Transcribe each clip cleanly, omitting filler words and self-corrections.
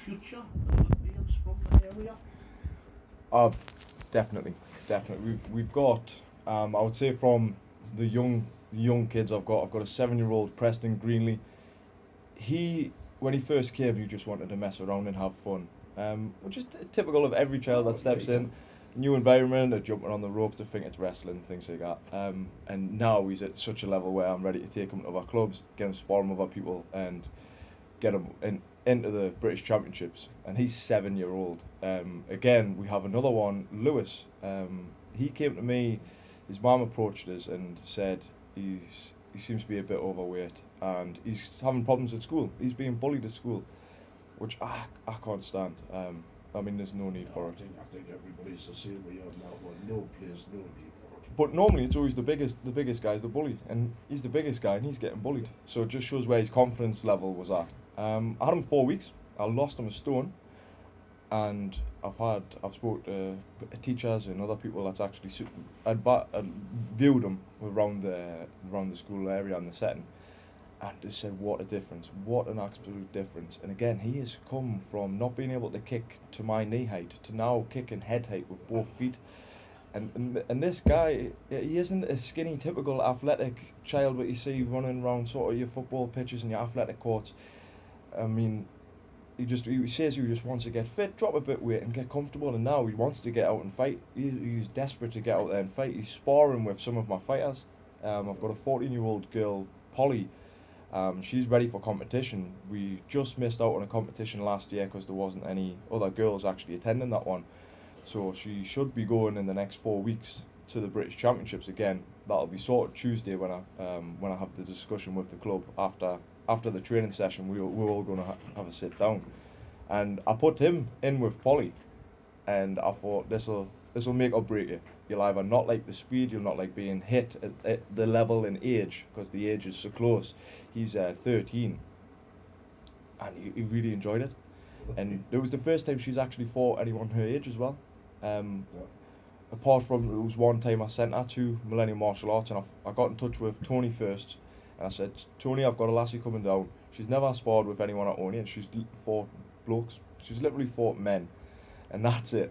future males from the area? Definitely, definitely. We've got, I would say from the young kids I've got a 7-year-old Preston Greenley. He when he first came, he just wanted to mess around and have fun, which is typical of every child that steps in. New environment, they're jumping on the ropes, they think it's wrestling, things like that. And now he's at such a level where I'm ready to take him to other clubs, get him sparring with other people, and get him into the British Championships. And he's 7-year-old. Again, we have another one, Lewis. He came to me, his mum approached us and said he seems to be a bit overweight and he's having problems at school. He's being bullied at school, which I can't stand. I mean, there's no need for it. I think everybody's the same way on that one. No place, no need for it. But normally it's always the biggest guy's the bully, and he's the biggest guy and he's getting bullied. So it just shows where his confidence level was at. I had him 4 weeks. I lost him a stone, and I've spoken to teachers and other people that's actually viewed him around the school area and the setting, and they said what a difference, what an absolute difference. And again, he has come from not being able to kick to my knee height to now kicking head height with both feet. And this guy, he isn't a skinny, typical athletic child that you see running around sort of your football pitches and your athletic courts. I mean, he says he just wants to get fit, drop a bit of weight and get comfortable, and now he wants to get out and fight. He's desperate to get out there and fight. He's sparring with some of my fighters. I've got a 14-year-old girl, Polly. She's ready for competition. We just missed out on a competition last year because there wasn't any other girls actually attending that one. So she should be going in the next 4 weeks to the British Championships again. That'll be sorted Tuesday when I have the discussion with the club after the training session. We're all going to have a sit down, and I put him in with Polly, and I thought this will make or break it. You'll either not like the speed, you'll not like being hit at the level in age because the age is so close. He's 13, and he really enjoyed it, and it was the first time she's actually fought anyone her age as well. Apart from it was one time I sent her to Millennium Martial Arts, and I got in touch with Tony first. And I said, Tony, I've got a lassie coming down. She's never sparred with anyone at Oni, and she's fought blokes. She's literally fought men, and that's it.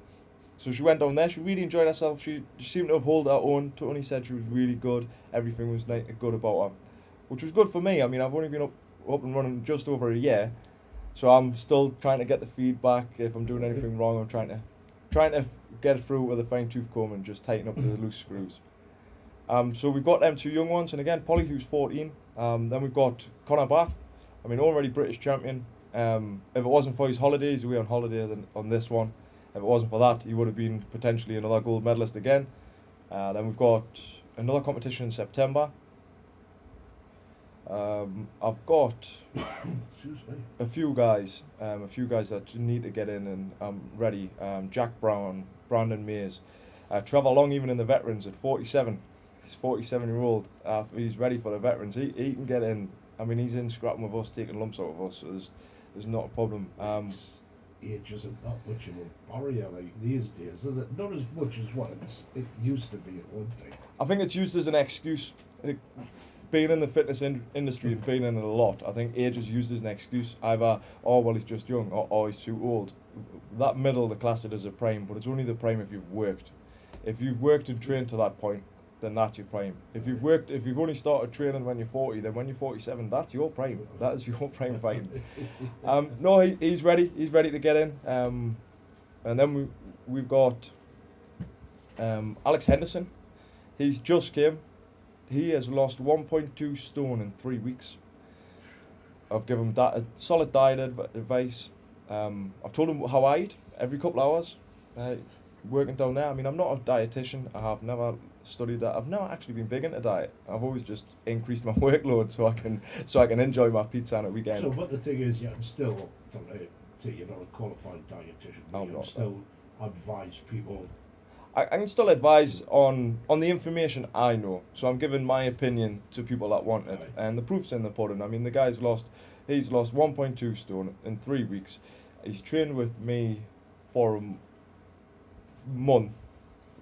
So she went down there. She really enjoyed herself. She seemed to have held her own. Tony said she was really good. Everything was good about her, which was good for me. I mean, I've only been up and running just over a year, so I'm still trying to get the feedback. If I'm doing anything wrong, I'm trying to get it through with a fine-tooth comb and just tighten up the loose screws. So we've got them two young ones, and again, Polly, who's 14. Then we've got Connor Bath. I mean, already British champion. If it wasn't for his holidays, we were on holiday on this one. If it wasn't for that, he would have been potentially another gold medalist again. Then we've got another competition in September. I've got a few guys that need to get in, and I'm ready. Jack Brown, Brandon Mays, Trevor Long, even in the veterans at 47. He's 47-year-old. He's ready for the veterans. He can get in. I mean, he's in scrapping with us, taking lumps out of us. So there's not a problem. Age isn't that much of a barrier like these days, is it? Not as much as what it used to be at one time. I think it's used as an excuse. Being in the fitness industry and being in it a lot, I think age is used as an excuse. Either, oh, well, he's just young, or he's too old. That middle, they class it as a prime, but it's only the prime if you've worked. If you've worked and trained to that point, then that's your prime. If you've only started training when you're 40, then when you're 47, that's your prime. That is your prime fighting. No, he's ready. He's ready to get in. And then we've got Alex Henderson. He's just came. He has lost 1.2 stone in 3 weeks. I've given him a solid diet advice. I've told him how I eat every couple of hours. Working down there. I mean, I'm not a dietitian. I have never studied that. I've never actually been big into diet. I've always just increased my workload so I can enjoy my pizza on a weekend. So, but the thing is, you can still say you're not a qualified dietitian, but you can still advise people. I can still advise on the information I know. So I'm giving my opinion to people that want it, and the proof's in the pudding. I mean, the guy's lost 1.2 stone in 3 weeks. He's trained with me for a month.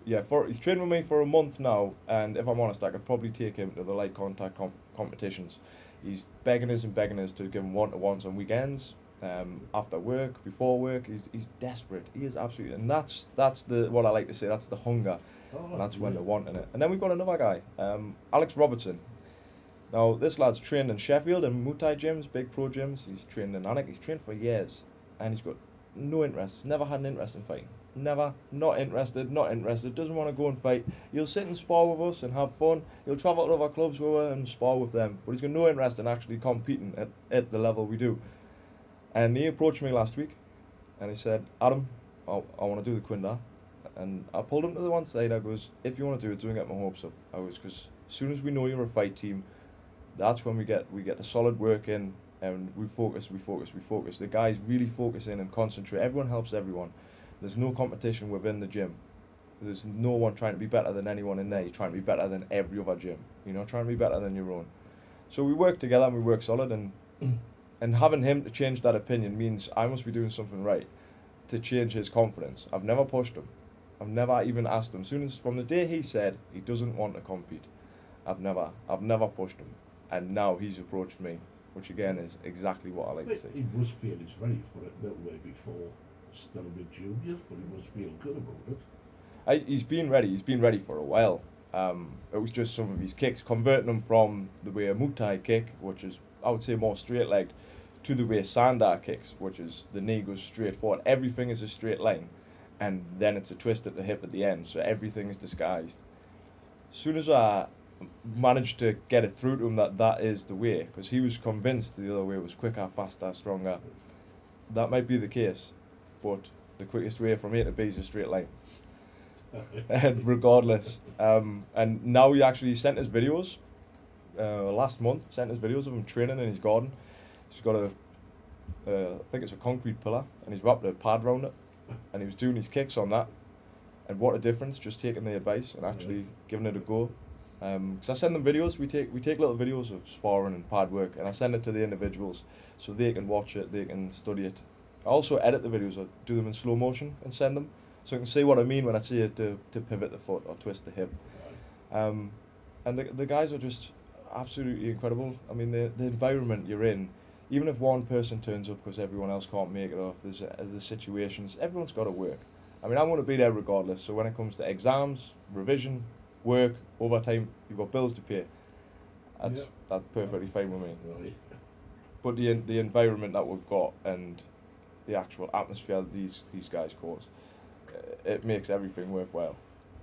Yeah, he's trained with me for a month now, and if I'm honest, I could probably take him to the light contact competitions. He's begging us to give him one-to-ones on weekends. after work, before work. He's desperate. He is absolutely, and that's the what I like to say. That's the hunger, and that's when they're wanting it. And then we've got another guy, Alex Robertson. Now this lad's trained in Sheffield and Muay Thai gyms, big pro gyms. He's trained in Anik. He's trained for years, and he's got no interest. He's never had an interest in fighting. Never, not interested, not interested. Doesn't want to go and fight. He'll sit and spar with us and have fun. He'll travel to other clubs with us and spar with them. But he's got no interest in actually competing at the level we do. And he approached me last week, and he said, Adam, I want to do the Quinda. And I pulled him to the one side. I goes, if you want to do it, don't get my hopes up. I goes, because as soon as we know you're a fight team, that's when we get the solid work in, and we focus. The guys really focus in and concentrate. Everyone helps everyone. There's no competition within the gym. There's no one trying to be better than anyone in there. You're trying to be better than every other gym. You know, trying to be better than your own. So we work together and we work solid, and having him to change that opinion means I must be doing something right to change his confidence. I've never pushed him. I've never even asked him. Soon as from the day he said he doesn't want to compete, I've never pushed him, and now he's approached me, which again is exactly what I like to see. He must feel he's ready for it a little way before, still a bit juniors, but he must feel good about it. He's been ready. He's been ready for a while. It was just some of his kicks, converting them from the way a Muay Thai kick, which is I would say more straight-legged, to the way Sandar kicks, which is the knee goes straight forward. Everything is a straight line, and then it's a twist at the hip at the end, so everything is disguised. As soon as I managed to get it through to him that is the way, because he was convinced the other way was quicker, faster, stronger. That might be the case, but the quickest way from A to B is a straight line. And regardless, and now he sent us videos last month, sent us videos of him training in his garden. He's got I think it's a concrete pillar, and he's wrapped a pad around it, and he was doing his kicks on that. And what a difference, just taking the advice and actually giving it a go. Because I send them videos, we take little videos of sparring and pad work, and I send it to the individuals so they can watch it, they can study it. I also edit the videos, I do them in slow motion and send them, so you can see what I mean when I say it to pivot the foot or twist the hip. And the guys are just absolutely incredible. I mean, the environment you're in, even if one person turns up because everyone else can't make it off, there's situations, everyone's got to work. I mean, I'm going to be there regardless, so when it comes to exams, revision, work, overtime, you've got bills to pay. That's perfectly fine with me. Right. But the environment that we've got and the actual atmosphere that these guys cause, it makes everything worthwhile.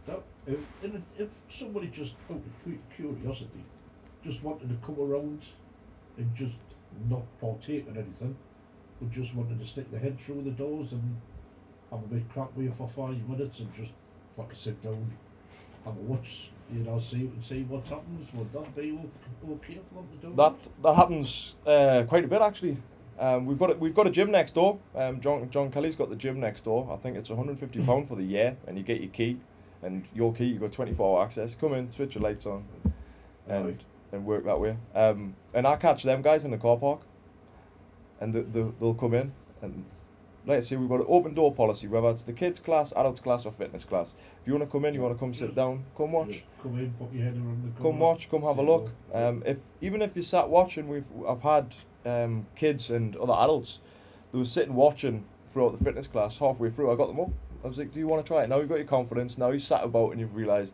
Now, if somebody just out of curiosity just wanted to come around and just not partake in anything, but just wanted to stick their head through the doors and have a bit crack with you for 5 minutes and just fucking sit down, have a watch, you know, see what happens, would that be okay for them to do? That happens quite a bit actually. We've got a gym next door. John Kelly's got the gym next door. I think it's £150 for the year, and you get your key, and your key you got 24-hour access. Come in, switch your lights on, and work that way. And I catch them guys in the car park, and they'll come in, and like I say, we've got an open door policy, whether it's the kids class, adults class, or fitness class. If you want to come in, you want to come sit down, come watch. Come in, pop your head around the corner. Come watch, come have a look. Even if you sat watching, I've had kids and other adults who were sitting watching throughout the fitness class. Halfway through, I got them up. I was like, do you want to try it? Now you've got your confidence, now you've sat about and you've realised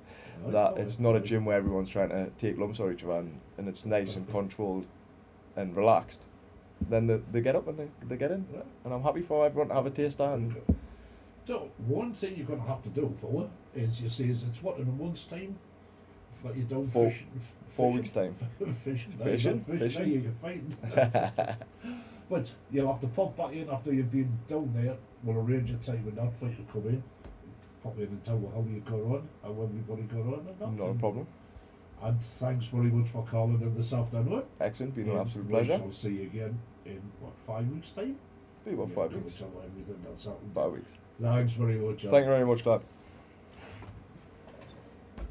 that it's not a gym where everyone's trying to take lumps on each other, and it's nice and controlled and relaxed. Then they get up and they get in, and I'm happy for everyone to have a taste of it. So one thing you're going to have to do for is, you see, it's what, in a month's time? Like you don't fishing. 4 weeks time. Fishing. Fishing. You can fight. But you'll have to pop back in after you've been down there. We'll arrange a time and that for you to come in. Pop in and tell how you got on, how everybody got on and that. Not a problem. And thanks very much for calling in this afternoon. Excellent, been an absolute pleasure. We'll see you again in, 5 weeks' time? Be about 5 weeks. Tell everything that's happened. 5 weeks. Thanks very much. Thank you very much, Clive.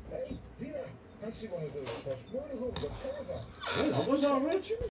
Hey, Dina, fancy one of those fresh water holes? Well, that was alright.